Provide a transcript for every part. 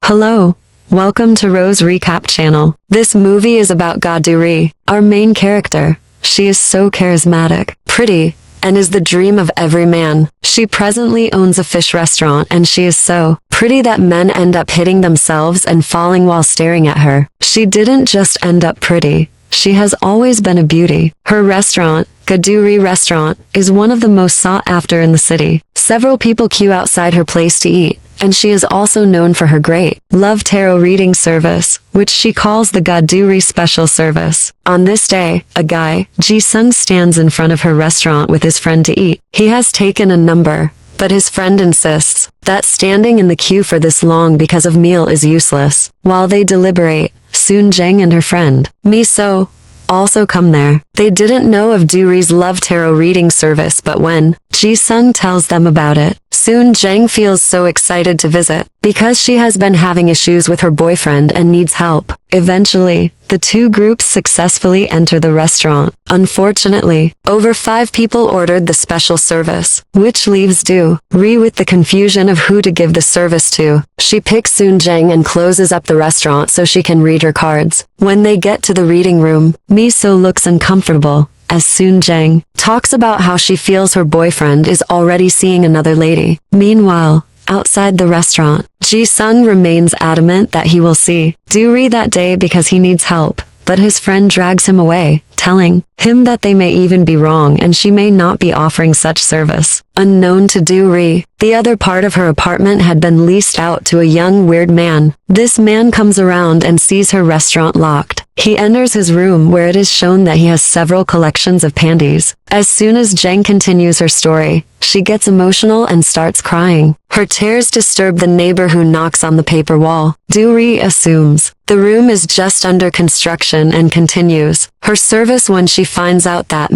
Hello. Welcome to Rose Recap channel. This movie is about Gaduri, our main character. She is so charismatic, pretty, and is the dream of every man. She presently owns a fish restaurant and she is so pretty that men end up hitting themselves and falling while staring at her. She didn't just end up pretty. She has always been a beauty. Her restaurant, Gaduri Restaurant, is one of the most sought after in the city. Several people queue outside her place to eat, and she is also known for her great love tarot reading service, which she calls the Gaduri Special Service. On this day, a guy, Ji-sung, stands in front of her restaurant with his friend to eat. He has taken a number, but his friend insists that standing in the queue for this long because of meal is useless. While they deliberate, Soon-jang and her friend, Miso, also come there. They didn't know of Duri's love tarot reading service, but when Ji-sung tells them about it, Soon-jang feels so excited to visit because she has been having issues with her boyfriend and needs help. Eventually, the two groups successfully enter the restaurant. Unfortunately, over 5 people ordered the special service, which leaves Duri with the confusion of who to give the service to. She picks Soon-jang and closes up the restaurant so she can read her cards. When they get to the reading room, Miso looks uncomfortable as Soon-jang talks about how she feels her boyfriend is already seeing another lady. Meanwhile, outside the restaurant, Ji-sung remains adamant that he will see Duri that day because he needs help, but his friend drags him away, telling him that they may even be wrong and she may not be offering such service. Unknown to Duri, the other part of her apartment had been leased out to a young weird man. This man comes around and sees her restaurant locked. He enters his room where it is shown that he has several collections of panties. As soon as Jang continues her story, she gets emotional and starts crying. Her tears disturb the neighbor who knocks on the paper wall. Duri assumes the room is just under construction and continues her service when she finds out that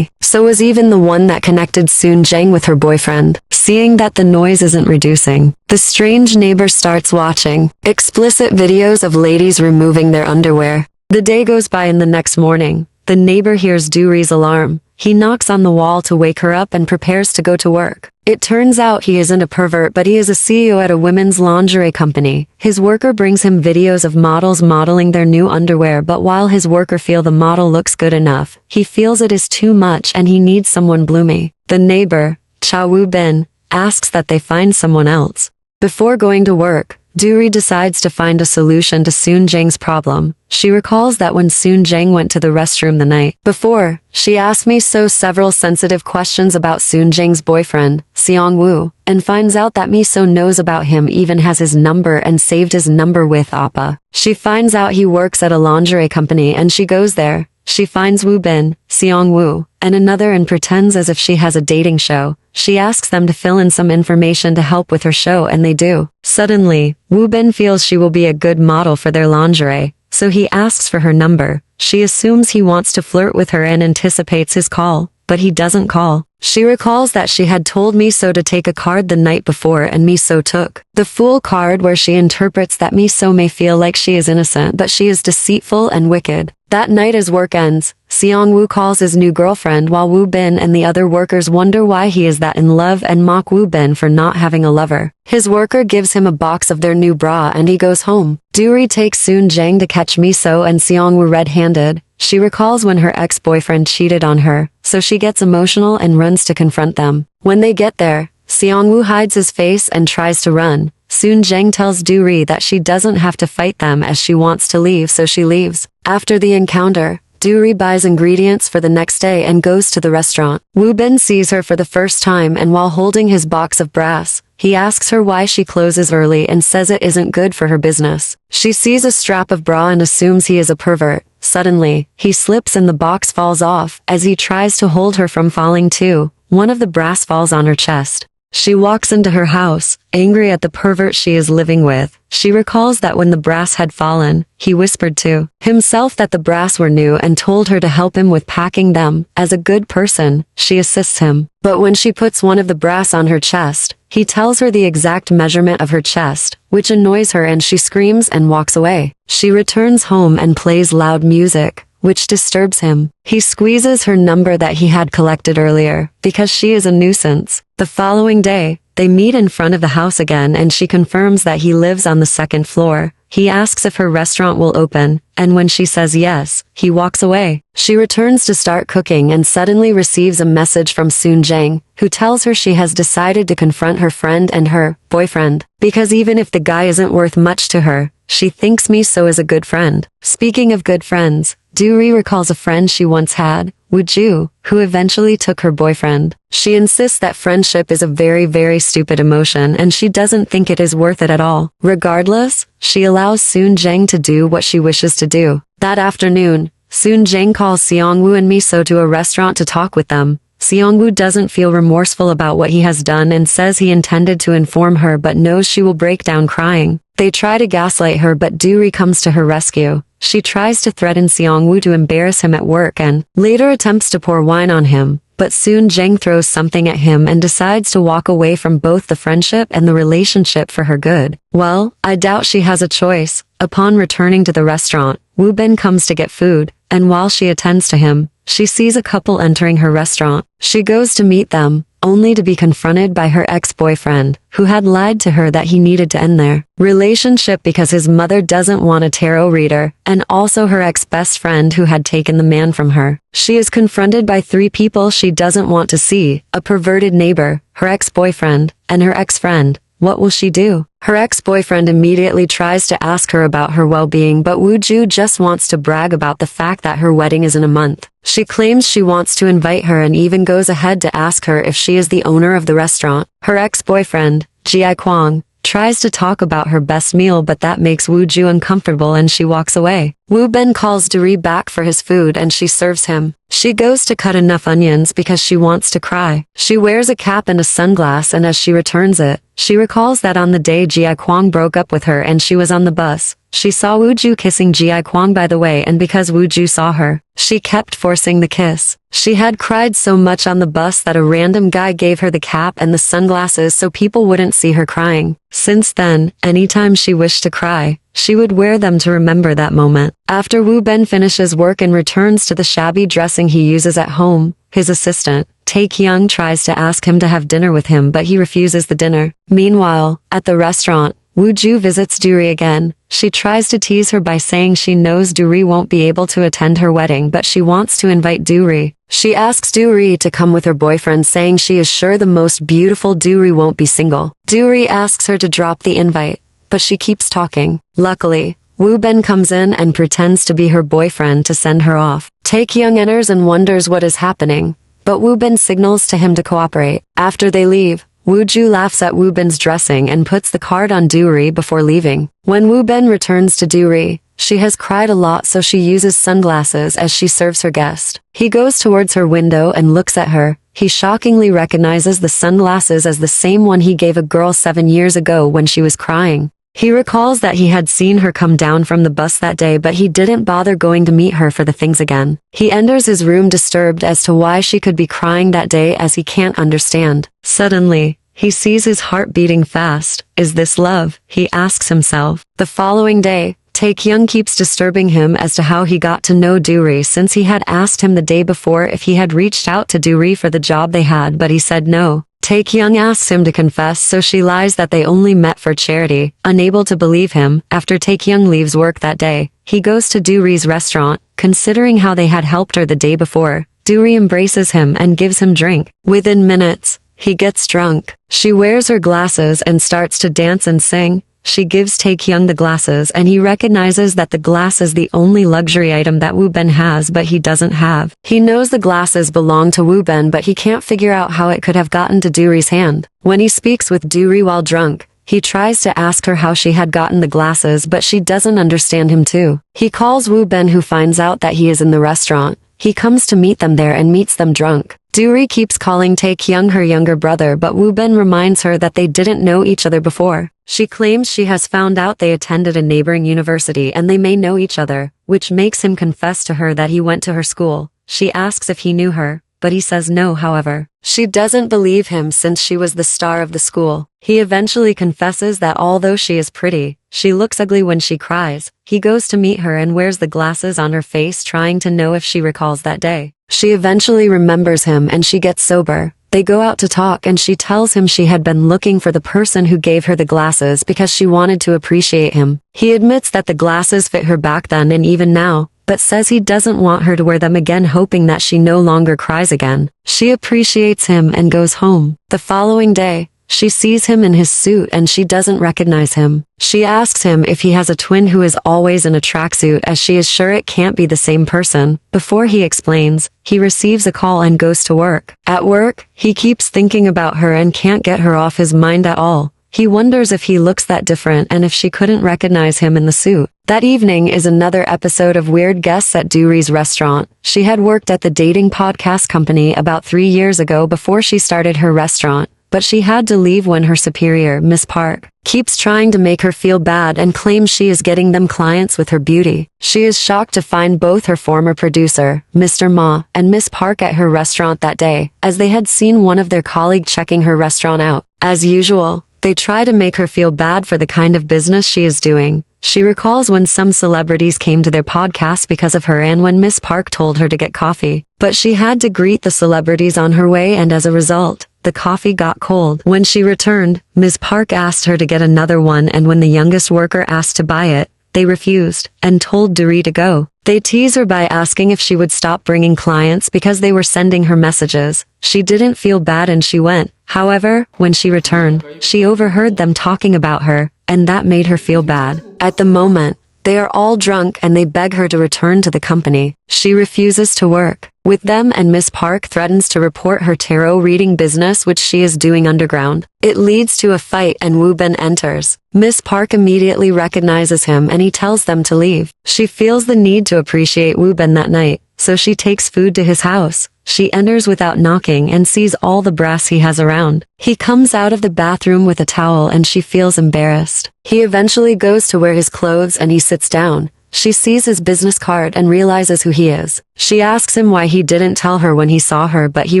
So was even the one that connected Soon-jang with her boyfriend. Seeing that the noise isn't reducing, the strange neighbor starts watching explicit videos of ladies removing their underwear. The day goes by and the next morning, the neighbor hears Duri's alarm. He knocks on the wall to wake her up and prepares to go to work. It turns out he isn't a pervert, but he is a CEO at a women's lingerie company. His worker brings him videos of models modeling their new underwear, but while his worker feels the model looks good enough, he feels it is too much and he needs someone bloomy. The neighbor, Cha Woo-bin, asks that they find someone else. Before going to work, Duri decides to find a solution to Soon-jang's problem. She recalls that when Soon-jang went to the restroom the night before, she asked Miso several sensitive questions about Soon-jang's boyfriend, Seong-woo, and finds out that Miso knows about him, even has his number and saved his number with Appa. She finds out he works at a lingerie company and she goes there. She finds Woo-bin, Seong-woo, and another and pretends as if she has a dating show. She asks them to fill in some information to help with her show and they do. Suddenly, Woo-bin feels she will be a good model for their lingerie, so he asks for her number. She assumes he wants to flirt with her and anticipates his call, but he doesn't call. She recalls that she had told Miso to take a card the night before and Miso took the fool card, where she interprets that Miso may feel like she is innocent but she is deceitful and wicked. That night as work ends, Seong-woo calls his new girlfriend while Woo-bin and the other workers wonder why he is that in love and mock Woo-bin for not having a lover. His worker gives him a box of their new bra and he goes home. Duri takes Soon-jang to catch Miso and Seong-woo red-handed. She recalls when her ex-boyfriend cheated on her, so she gets emotional and runs to confront them. When they get there, Seong-woo hides his face and tries to run. Soon-jang tells Duri that she doesn't have to fight them as she wants to leave, so she leaves. After the encounter, Duri buys ingredients for the next day and goes to the restaurant. Woo-bin sees her for the first time and while holding his box of brass, he asks her why she closes early and says it isn't good for her business. She sees a strap of bra and assumes he is a pervert. Suddenly, he slips and the box falls off. As he tries to hold her from falling too, one of the brass falls on her chest. She walks into her house, angry at the pervert she is living with. She recalls that when the brass had fallen, he whispered to himself that the brass were new and told her to help him with packing them. As a good person, she assists him. But when she puts one of the brass on her chest, he tells her the exact measurement of her chest, which annoys her and she screams and walks away. She returns home and plays loud music, which disturbs him. He squeezes her number that he had collected earlier, because she is a nuisance. The following day, They meet in front of the house again and she confirms that he lives on the second floor. He asks if her restaurant will open, and when she says yes, he walks away. She returns to start cooking and suddenly receives a message from Soon Jang, who tells her she has decided to confront her friend and her boyfriend, because even if the guy isn't worth much to her, she thinks Miso is a good friend. Speaking of good friends, Duri recalls a friend she once had, Woo-ju, who eventually took her boyfriend. She insists that friendship is a very, very stupid emotion and she doesn't think it is worth it at all. Regardless, she allows Soon Jang to do what she wishes to do. That afternoon, Soon Jang calls Seongwoo and Miso to a restaurant to talk with them. Seongwoo doesn't feel remorseful about what he has done and says he intended to inform her but knows she will break down crying. They try to gaslight her but Duri comes to her rescue. She tries to threaten Seongwoo to embarrass him at work and later attempts to pour wine on him, but soon Jang throws something at him and decides to walk away from both the friendship and the relationship for her good. Well, I doubt she has a choice. Upon returning to the restaurant, Woo Bin comes to get food, and while she attends to him, she sees a couple entering her restaurant. She goes to meet them, only to be confronted by her ex-boyfriend, who had lied to her that he needed to end their relationship because his mother doesn't want a tarot reader, and also her ex-best friend who had taken the man from her. She is confronted by three people she doesn't want to see: a perverted neighbor, her ex-boyfriend, and her ex-friend. What will she do? Her ex-boyfriend immediately tries to ask her about her well-being, but Woo-ju just wants to brag about the fact that her wedding is in a month. She claims she wants to invite her and even goes ahead to ask her if she is the owner of the restaurant. Her ex-boyfriend, Ji Kwang, tries to talk about her best meal but that makes Woo-ju uncomfortable and she walks away. Woo Ben calls Duri back for his food and she serves him. She goes to cut enough onions because she wants to cry. She wears a cap and a sunglass and as she returns it, she recalls that on the day Ji Kwang broke up with her and she was on the bus, she saw Woo-ju kissing Ji Kwang by the way, and because Woo-ju saw her, she kept forcing the kiss. She had cried so much on the bus that a random guy gave her the cap and the sunglasses so people wouldn't see her crying. Since then, anytime she wished to cry, she would wear them to remember that moment. After Woo Ben finishes work and returns to the shabby dressing he uses at home, his assistant, Tae-kyung, tries to ask him to have dinner with him but he refuses the dinner. Meanwhile, at the restaurant, Woo-ju visits Duri again. She tries to tease her by saying she knows Duri won't be able to attend her wedding but she wants to invite Duri. She asks Duri to come with her boyfriend saying she is sure the most beautiful Duri won't be single. Duri asks her to drop the invite, but she keeps talking. Luckily, Woo Ben comes in and pretends to be her boyfriend to send her off. Tae-kyung enters and wonders what is happening, but Woo Ben signals to him to cooperate. After they leave, Woo-ju laughs at Woo Ben's dressing and puts the card on Duri before leaving. When Woo Ben returns to Duri, she has cried a lot so she uses sunglasses as she serves her guest. He goes towards her window and looks at her. He shockingly recognizes the sunglasses as the same one he gave a girl 7 years ago when she was crying. He recalls that he had seen her come down from the bus that day but he didn't bother going to meet her for the things again. He enters his room disturbed as to why she could be crying that day as he can't understand. Suddenly, he sees his heart beating fast. Is this love? He asks himself. The following day, Tae-kyung keeps disturbing him as to how he got to know Duri since he had asked him the day before if he had reached out to Duri for the job they had but he said no. Tae-kyung asks him to confess so she lies that they only met for charity. Unable to believe him, after Tae-kyung leaves work that day, he goes to Duri's restaurant. Considering how they had helped her the day before, Duri embraces him and gives him drink. Within minutes, he gets drunk. She wears her glasses and starts to dance and sing. She gives Tae-kyung the glasses and he recognizes that the glass is the only luxury item that Woo Ben has but he doesn't have. He knows the glasses belong to Woo Ben but he can't figure out how it could have gotten to Duri's hand. When he speaks with Duri while drunk, he tries to ask her how she had gotten the glasses but she doesn't understand him too. He calls Woo Ben who finds out that he is in the restaurant. He comes to meet them there and meets them drunk. Duri keeps calling Tae-kyung her younger brother but Woo Ben reminds her that they didn't know each other before. She claims she has found out they attended a neighboring university and they may know each other, which makes him confess to her that he went to her school. She asks if he knew her, but he says no. However, she doesn't believe him since she was the star of the school. He eventually confesses that although she is pretty, she looks ugly when she cries. He goes to meet her and wears the glasses on her face trying to know if she recalls that day. She eventually remembers him and she gets sober. They go out to talk and she tells him she had been looking for the person who gave her the glasses because she wanted to appreciate him. He admits that the glasses fit her back then and even now, but says he doesn't want her to wear them again, hoping that she no longer cries again. She appreciates him and goes home. The following day, she sees him in his suit and she doesn't recognize him. She asks him if he has a twin who is always in a tracksuit, as she is sure it can't be the same person. Before he explains, he receives a call and goes to work. At work, he keeps thinking about her and can't get her off his mind at all. He wonders if he looks that different and if she couldn't recognize him in the suit. That evening is another episode of Weird Guests at Gaduri's restaurant. She had worked at the dating podcast company about 3 years ago before she started her restaurant, but she had to leave when her superior, Miss Park, keeps trying to make her feel bad and claims she is getting them clients with her beauty. She is shocked to find both her former producer, Mr. Ma, and Miss Park at her restaurant that day, as they had seen one of their colleagues checking her restaurant out. As usual, they try to make her feel bad for the kind of business she is doing. She recalls when some celebrities came to their podcast because of her and when Miss Park told her to get coffee. But she had to greet the celebrities on her way, and as a result, the coffee got cold. When she returned, Miss Park asked her to get another one, and when the youngest worker asked to buy it, they refused and told Gaduri to go. They tease her by asking if she would stop bringing clients because they were sending her messages. She didn't feel bad and she went. However, when she returned, she overheard them talking about her, and that made her feel bad. At the moment, they are all drunk and they beg her to return to the company. She refuses to work with them, and Miss Park threatens to report her tarot reading business, which she is doing underground. It leads to a fight and Woo Bin enters. Miss Park immediately recognizes him and he tells them to leave. She feels the need to appreciate Woo Bin that night, so she takes food to his house. She enters without knocking and sees all the brass he has around. He comes out of the bathroom with a towel and she feels embarrassed. He eventually goes to wear his clothes and he sits down. She sees his business card and realizes who he is. She asks him why he didn't tell her when he saw her, but he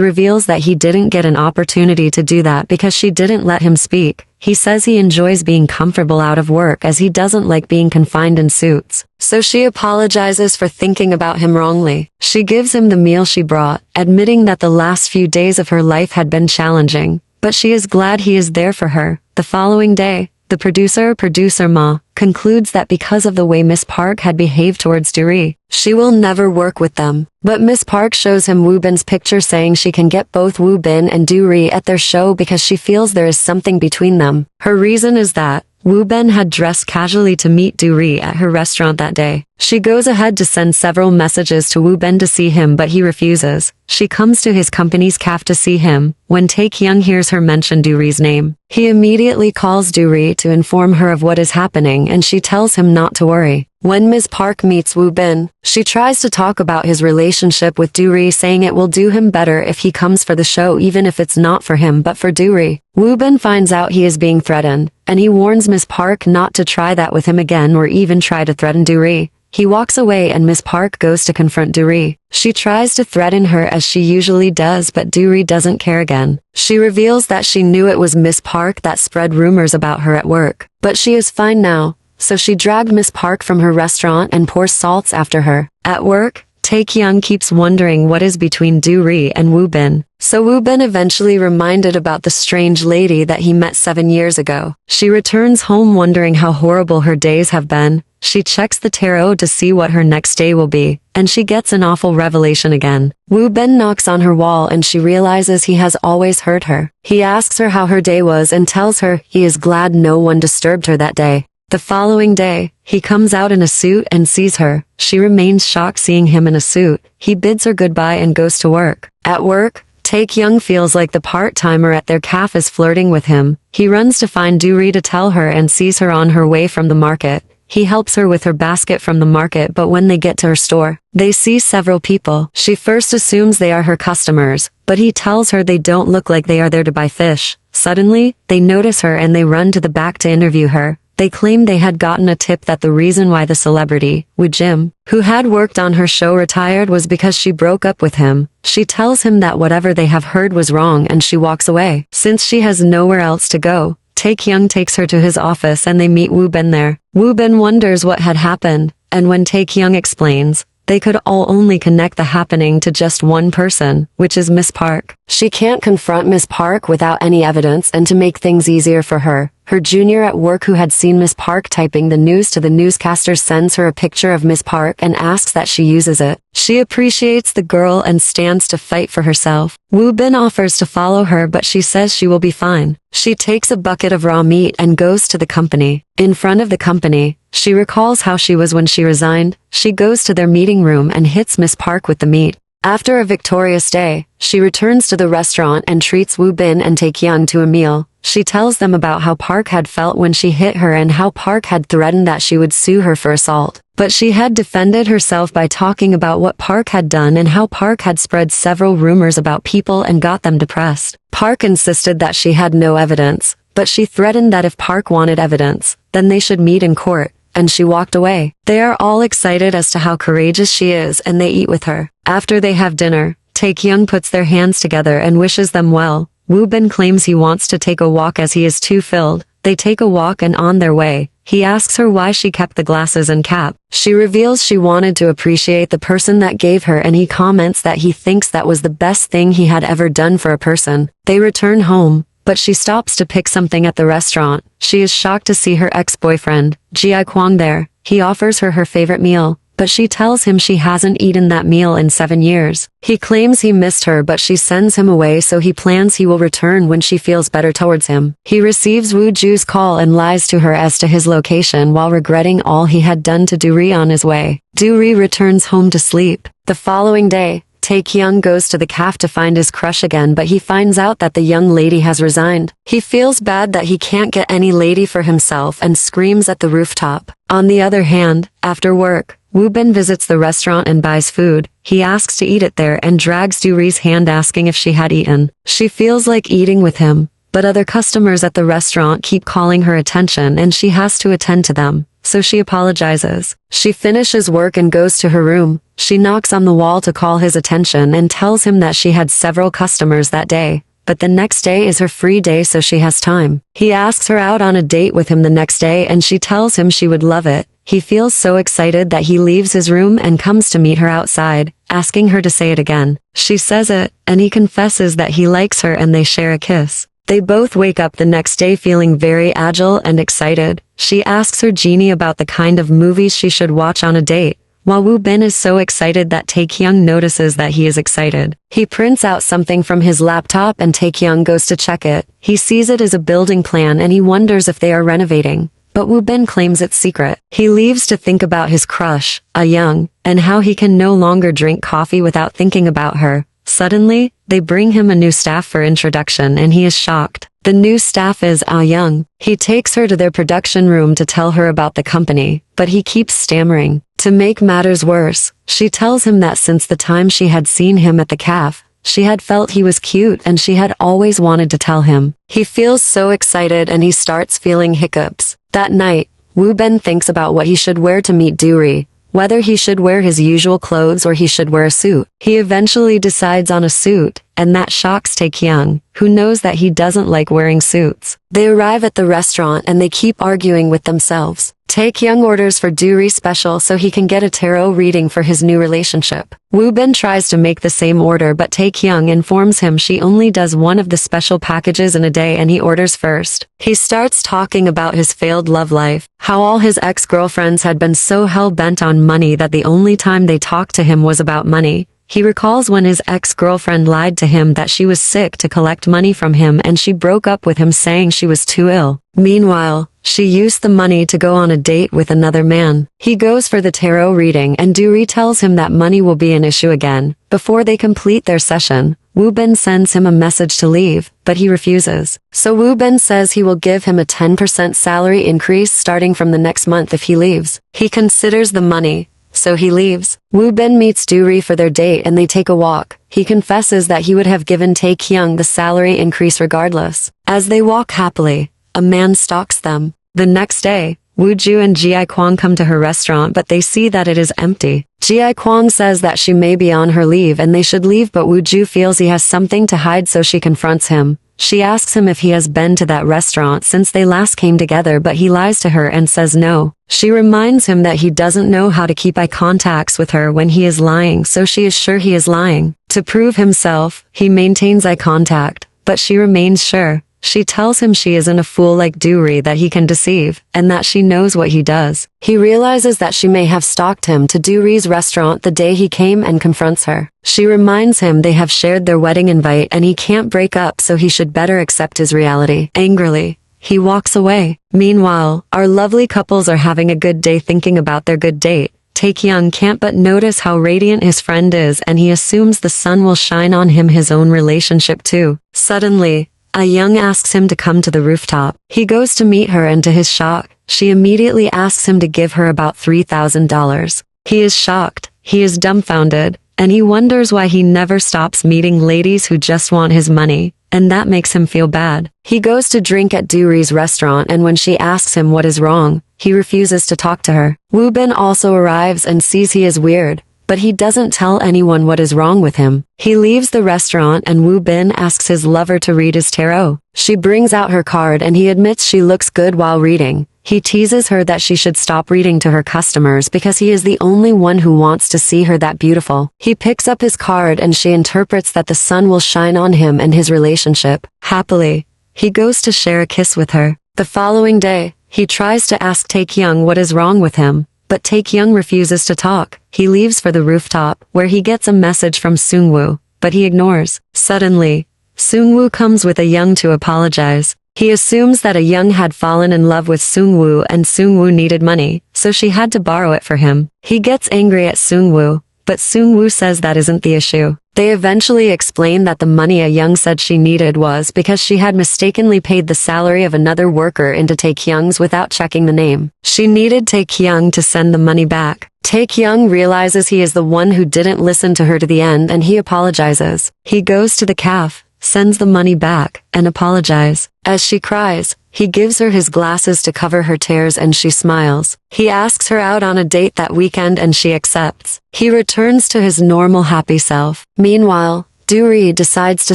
reveals that he didn't get an opportunity to do that because she didn't let him speak. He says he enjoys being comfortable out of work as he doesn't like being confined in suits. So she apologizes for thinking about him wrongly. She gives him the meal she brought, admitting that the last few days of her life had been challenging, but she is glad he is there for her. The following day, the producer Ma, concludes that because of the way Miss Park had behaved towards Gaduri, she will never work with them. But Miss Park shows him Woo Bin's picture, saying she can get both Woo Bin and Gaduri at their show because she feels there is something between them. Her reason is that Woo Bin had dressed casually to meet Gaduri at her restaurant that day. She goes ahead to send several messages to Woo Bin to see him, but he refuses. She comes to his company's cafe to see him. When Taekyung hears her mention Gaduri's name, he immediately calls Gaduri to inform her of what is happening, and she tells him not to worry. When Ms. Park meets Woo Bin, she tries to talk about his relationship with Gaduri, saying it will do him better if he comes for the show, even if it's not for him but for Gaduri. Woo Bin finds out he is being threatened, and he warns Ms. Park not to try that with him again or even try to threaten Gaduri. He walks away and Miss Park goes to confront Gaduri. She tries to threaten her as she usually does, but Gaduri doesn't care again. She reveals that she knew it was Miss Park that spread rumors about her at work, but she is fine now, so she dragged Miss Park from her restaurant and pours salts after her. At work, Taekyung keeps wondering what is between Gaduri and Woo Bin. So Woo Bin eventually reminded about the strange lady that he met 7 years ago. She returns home wondering how horrible her days have been. She checks the tarot to see what her next day will be, and she gets an awful revelation again. Woo Bin knocks on her wall and she realizes he has always hurt her. He asks her how her day was and tells her he is glad no one disturbed her that day. The following day, he comes out in a suit and sees her. She remains shocked seeing him in a suit. He bids her goodbye and goes to work. At work, Taekyung feels like the part-timer at their cafe is flirting with him. He runs to find Gaduri to tell her and sees her on her way from the market. He helps her with her basket from the market, but when they get to her store, they see several people. She first assumes they are her customers, but he tells her they don't look like they are there to buy fish. Suddenly, they notice her and they run to the back to interview her. They claim they had gotten a tip that the reason why the celebrity, Woo Jim, who had worked on her show, retired was because she broke up with him. She tells him that whatever they have heard was wrong and she walks away. Since she has nowhere else to go, Taekyung takes her to his office and they meet Woo Bin there. Woo Bin wonders what had happened, and when Taekyung explains, They could all only connect the happening to just one person, which is Miss Park. She can't confront Miss Park without any evidence, and to make things easier for her, her junior at work who had seen Miss Park typing the news to the newscaster sends her a picture of Miss Park and asks that she uses it. She appreciates the girl and stands to fight for herself. Woo Bin offers to follow her, but she says she will be fine. She takes a bucket of raw meat and goes to the company. In front of the company, she recalls how she was when she resigned. She goes to their meeting room and hits Miss Park with the meat. After a victorious day, she returns to the restaurant and treats Woo Bin and Taekyung to a meal. She tells them about how Park had felt when she hit her and how Park had threatened that she would sue her for assault. But she had defended herself by talking about what Park had done and how Park had spread several rumors about people and got them depressed. Park insisted that she had no evidence, but she threatened that if Park wanted evidence, then they should meet in court, and she walked away. They are all excited as to how courageous she is and they eat with her. After they have dinner, Taekyung puts their hands together and wishes them well. Woo Bin claims he wants to take a walk as he is too filled. They take a walk and on their way, he asks her why she kept the glasses and cap. She reveals she wanted to appreciate the person that gave her, and he comments that he thinks that was the best thing he had ever done for a person. They return home, but she stops to pick something at the restaurant. She is shocked to see her ex-boyfriend, Ji Kwang, there. He offers her her favorite meal, but she tells him she hasn't eaten that meal in 7 years. He claims he missed her, but she sends him away, so he plans he will return when she feels better towards him. He receives Woo Ju's call and lies to her as to his location while regretting all he had done to Duri on his way. Duri returns home to sleep. The following day, Taekyung goes to the cafe to find his crush again, but he finds out that the young lady has resigned. He feels bad that he can't get any lady for himself and screams at the rooftop. On the other hand, after work, Woo Bin visits the restaurant and buys food. He asks to eat it there and drags Duri's hand asking if she had eaten. She feels like eating with him, but other customers at the restaurant keep calling her attention and she has to attend to them, so she apologizes. She finishes work and goes to her room. She knocks on the wall to call his attention and tells him that she had several customers that day, but the next day is her free day, so she has time. He asks her out on a date with him the next day and she tells him she would love it. He feels so excited that he leaves his room and comes to meet her outside, asking her to say it again. She says it, and he confesses that he likes her and they share a kiss. They both wake up the next day feeling very agile and excited. She asks her genie about the kind of movies she should watch on a date, while Woo Bin is so excited that Taekyung notices that he is excited. He prints out something from his laptop and Taekyung goes to check it. He sees it as a building plan and he wonders if they are renovating, but Woo Bin claims it's secret. He leaves to think about his crush, Ah Young, and how he can no longer drink coffee without thinking about her. Suddenly, they bring him a new staff for introduction and he is shocked. The new staff is Ah Young. He takes her to their production room to tell her about the company, but he keeps stammering. To make matters worse, she tells him that since the time she had seen him at the cafe, she had felt he was cute and she had always wanted to tell him. He feels so excited and he starts feeling hiccups. That night, Woo Bin thinks about what he should wear to meet Duri, whether he should wear his usual clothes or he should wear a suit. He eventually decides on a suit, and that shocks Taekyung, who knows that he doesn't like wearing suits. They arrive at the restaurant and they keep arguing with themselves. Taekyung orders for Duri special so he can get a tarot reading for his new relationship. Woo Bin tries to make the same order, but Taekyung informs him she only does one of the special packages in a day and he orders first. He starts talking about his failed love life, how all his ex-girlfriends had been so hell-bent on money that the only time they talked to him was about money. He recalls when his ex-girlfriend lied to him that she was sick to collect money from him and she broke up with him saying she was too ill. Meanwhile, she used the money to go on a date with another man. He goes for the tarot reading and Duri tells him that money will be an issue again. Before they complete their session, Woo Bin sends him a message to leave, but he refuses. So Woo Bin says he will give him a 10% salary increase starting from the next month if he leaves. He considers the money, so he leaves. Woo Bin meets Duri for their date and they take a walk. He confesses that he would have given Taekyung the salary increase regardless. As they walk happily, a man stalks them. The next day, Woo Ju and Ji Kwang come to her restaurant, but they see that it is empty. Ji Kwang says that she may be on her leave and they should leave, but Woo Ju feels he has something to hide, so she confronts him. She asks him if he has been to that restaurant since they last came together, but he lies to her and says no. She reminds him that he doesn't know how to keep eye contacts with her when he is lying, so she is sure he is lying. To prove himself, he maintains eye contact, but she remains sure. She tells him she isn't a fool like Gaduri, that he can deceive, and that she knows what he does. He realizes that she may have stalked him to Gaduri's restaurant the day he came and confronts her. She reminds him they have shared their wedding invite and he can't break up, so he should better accept his reality. Angrily, he walks away. Meanwhile, our lovely couples are having a good day thinking about their good date. Taekyung can't but notice how radiant his friend is, and he assumes the sun will shine on his own relationship too. Suddenly, Young asks him to come to the rooftop. He goes to meet her, and to his shock, she immediately asks him to give her about $3,000. He is shocked, he is dumbfounded, and he wonders why he never stops meeting ladies who just want his money, and that makes him feel bad. He goes to drink at Duri's restaurant, and when she asks him what is wrong, he refuses to talk to her. Woo Bin also arrives and sees he is weird, but he doesn't tell anyone what is wrong with him. He leaves the restaurant and Woo Bin asks his lover to read his tarot. She brings out her card and he admits she looks good while reading. He teases her that she should stop reading to her customers because he is the only one who wants to see her that beautiful. He picks up his card and she interprets that the sun will shine on him and his relationship. Happily, he goes to share a kiss with her. The following day, he tries to ask Taekyung what is wrong with him, but Taekyung refuses to talk. He leaves for the rooftop, where he gets a message from Seungwoo, but he ignores. Suddenly, Seungwoo comes with a Young to apologize. He assumes that a Young had fallen in love with Seungwoo and Seungwoo needed money, so she had to borrow it for him. He gets angry at Seungwoo, but Seungwoo says that isn't the issue. They eventually explain that the money a Young said she needed was because she had mistakenly paid the salary of another worker into Taekyung's without checking the name. She needed Taekyung to send the money back. Taekyung realizes he is the one who didn't listen to her to the end and he apologizes. He goes to the cafe, sends the money back, and apologizes. As she cries, he gives her his glasses to cover her tears and she smiles. He asks her out on a date that weekend and she accepts. He returns to his normal happy self. Meanwhile, Duri decides to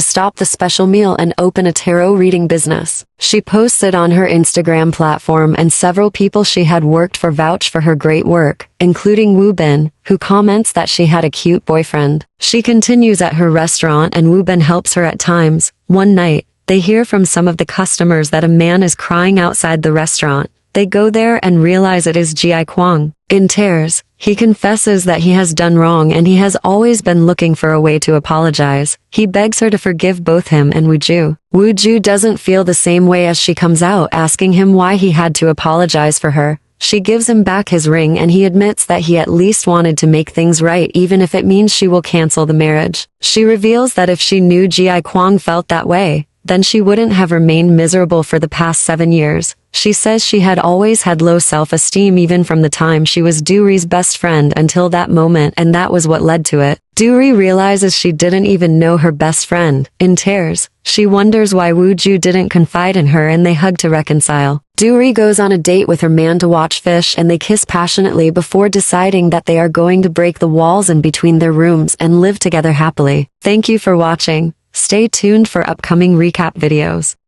stop the special meal and open a tarot reading business. She posts it on her Instagram platform and several people she had worked for vouch for her great work, including Woo Bin, who comments that she had a cute boyfriend. She continues at her restaurant and Woo Bin helps her at times. One night, they hear from some of the customers that a man is crying outside the restaurant. They go there and realize it is Ji Kwang. In tears, he confesses that he has done wrong and he has always been looking for a way to apologize. He begs her to forgive both him and Wooju. Wooju doesn't feel the same way as she comes out asking him why he had to apologize for her. She gives him back his ring and he admits that he at least wanted to make things right even if it means she will cancel the marriage. She reveals that if she knew Ji Kwang felt that way, then she wouldn't have remained miserable for the past 7 years. She says she had always had low self-esteem even from the time she was Duri's best friend until that moment, and that was what led to it. Duri realizes she didn't even know her best friend. In tears, she wonders why Wooju didn't confide in her and they hug to reconcile. Duri goes on a date with her man to watch fish and they kiss passionately before deciding that they are going to break the walls in between their rooms and live together happily. Thank you for watching. Stay tuned for upcoming recap videos.